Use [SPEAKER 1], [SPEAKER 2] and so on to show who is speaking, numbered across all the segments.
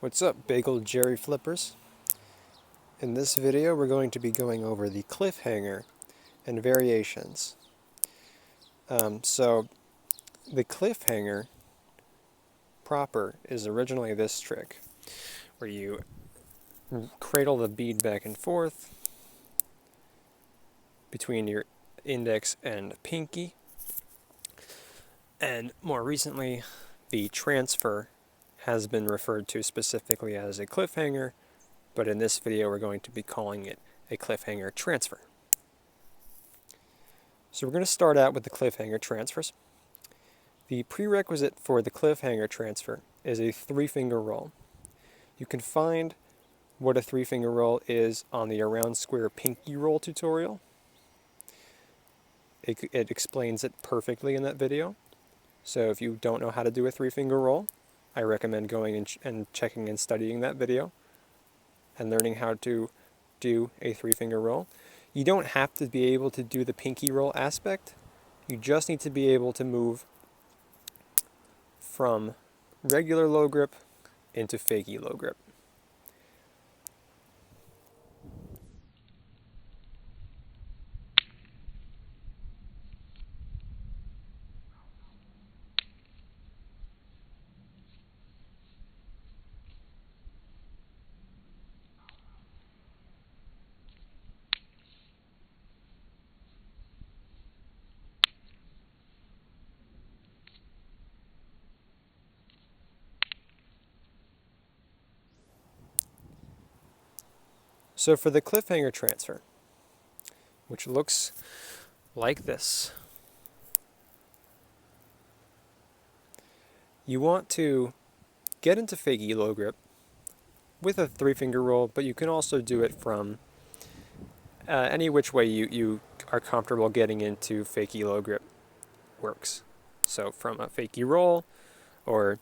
[SPEAKER 1] What's up, Bagel Jerry Flippers? In this video we're going to be going over the cliffhanger and variations. So the cliffhanger proper is originally this trick, where you cradle the bead back and forth between your index and pinky, and more recently the transfer has been referred to specifically as a cliffhanger, but in this video we're going to be calling it a cliffhanger transfer. So we're going to start out with the cliffhanger transfers. The prerequisite for the cliffhanger transfer is a 3-finger roll. You can find what a 3-finger roll is on the Around Square Pinky Roll tutorial. It explains it perfectly in that video. So if you don't know how to do a 3-finger roll, I recommend going and checking and studying that video and learning how to do a 3-finger roll. You don't have to be able to do the pinky roll aspect. You just need to be able to move from regular low grip into fakie low grip. So for the cliffhanger transfer, which looks like this, you want to get into fakie low grip with a 3-finger roll, but you can also do it from any which way you are comfortable getting into fakie low grip works. So from a fakie roll, or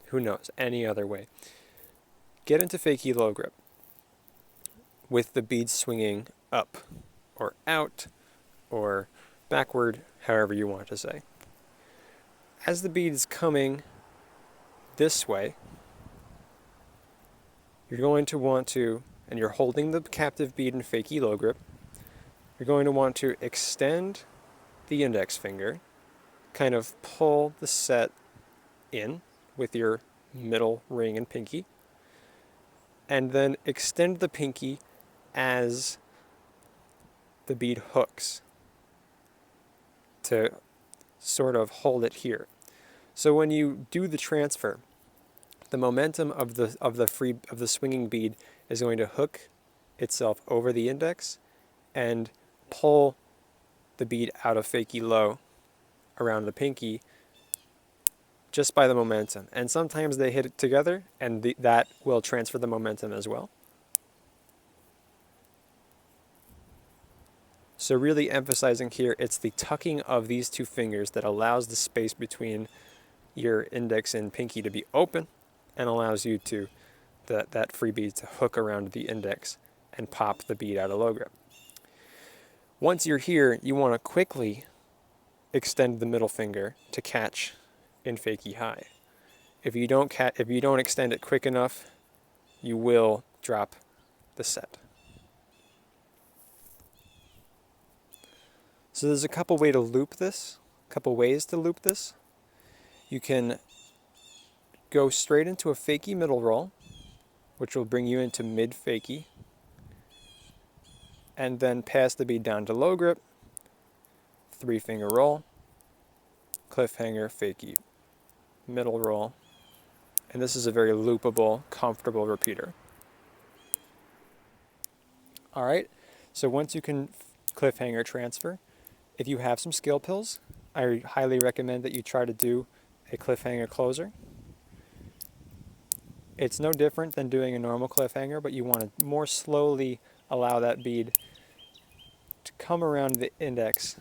[SPEAKER 1] who knows, any other way. Get into fakie low grip with the bead swinging up or out or backward, however you want to say. As the bead is coming this way, you're going to want to, and you're holding the captive bead in fakie low grip, you're going to want to extend the index finger, kind of pull the set in with your middle ring and pinky, and then extend the pinky as the bead hooks to sort of hold it here. So when you do the transfer, the momentum of the swinging bead is going to hook itself over the index and pull the bead out of fakie low around the pinky just by the momentum. And sometimes they hit it together, and that will transfer the momentum as well. So really emphasizing here, it's the tucking of these 2 fingers that allows the space between your index and pinky to be open and allows you to, that free bead to hook around the index and pop the bead out of low grip. Once you're here, you want to quickly extend the middle finger to catch in fakie high. If you don't extend it quick enough, you will drop the set. So there's a couple ways to loop this. You can go straight into a fakie middle roll, which will bring you into mid fakie, and then pass the bead down to low grip, 3-finger roll, cliffhanger, fakie, middle roll, and this is a very loopable, comfortable repeater. Alright, so once you can cliffhanger transfer, if you have some skill pills, I highly recommend that you try to do a cliffhanger closer. It's no different than doing a normal cliffhanger, but you want to more slowly allow that bead to come around the index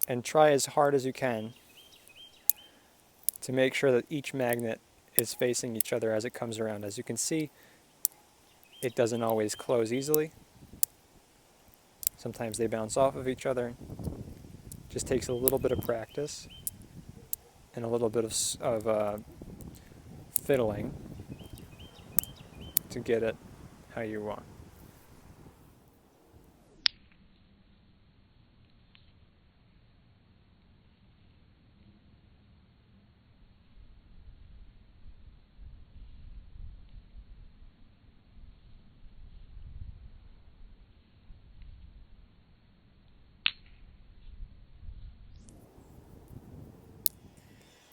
[SPEAKER 1] and try as hard as you can to make sure that each magnet is facing each other as it comes around. As you can see, it doesn't always close easily. Sometimes they bounce off of each other. Just takes a little bit of practice and a little bit of fiddling to get it how you want.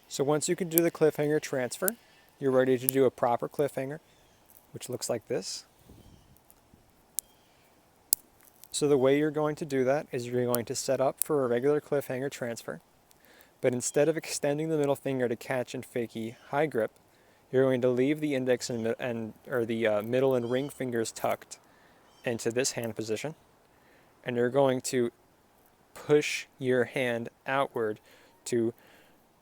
[SPEAKER 1] So once you can do the cliffhanger transfer, you're ready to do a proper cliffhanger, which looks like this. So the way you're going to do that is you're going to set up for a regular cliffhanger transfer, but instead of extending the middle finger to catch and fakie high grip, you're going to leave the index or the middle and ring fingers tucked into this hand position, and you're going to push your hand outward to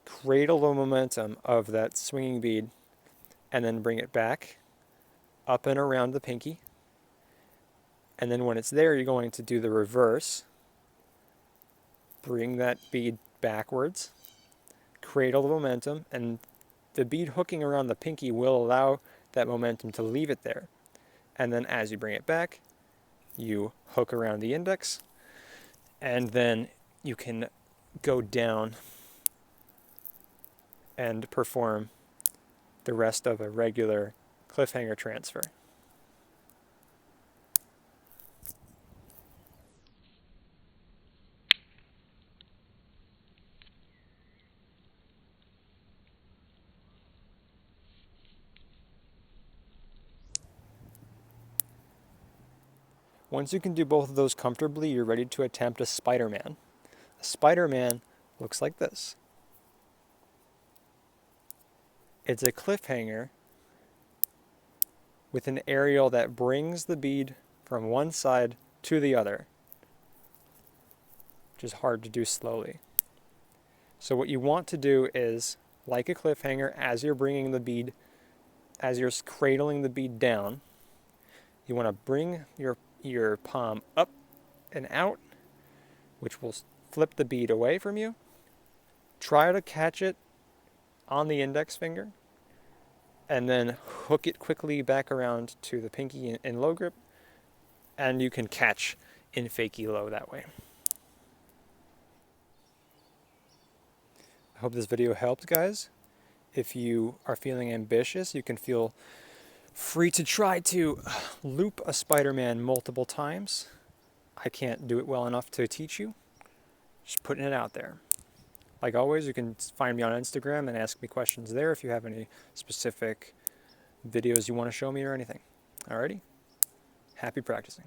[SPEAKER 1] cradle the momentum of that swinging bead and then bring it back up and around the pinky. And then when it's there, you're going to do the reverse. Bring that bead backwards, cradle the momentum, and the bead hooking around the pinky will allow that momentum to leave it there. And then as you bring it back, you hook around the index, and then you can go down and perform the rest of a regular cliffhanger transfer. Once you can do both of those comfortably, you're ready to attempt a Spider-Man. A Spider-Man looks like this. It's a cliffhanger with an aerial that brings the bead from one side to the other, which is hard to do slowly. So what you want to do is, like a cliffhanger, as you're bringing the bead, as you're cradling the bead down, you want to bring your palm up and out, which will flip the bead away from you. Try to catch it on the index finger, and then hook it quickly back around to the pinky in low grip, and you can catch in fakie low that way. I hope this video helped, guys. If you are feeling ambitious, you can feel free to try to loop a Spider-Man multiple times. I can't do it well enough to teach you. Just putting it out there. Like always, you can find me on Instagram and ask me questions there if you have any specific videos you want to show me or anything. Alrighty? Happy practicing.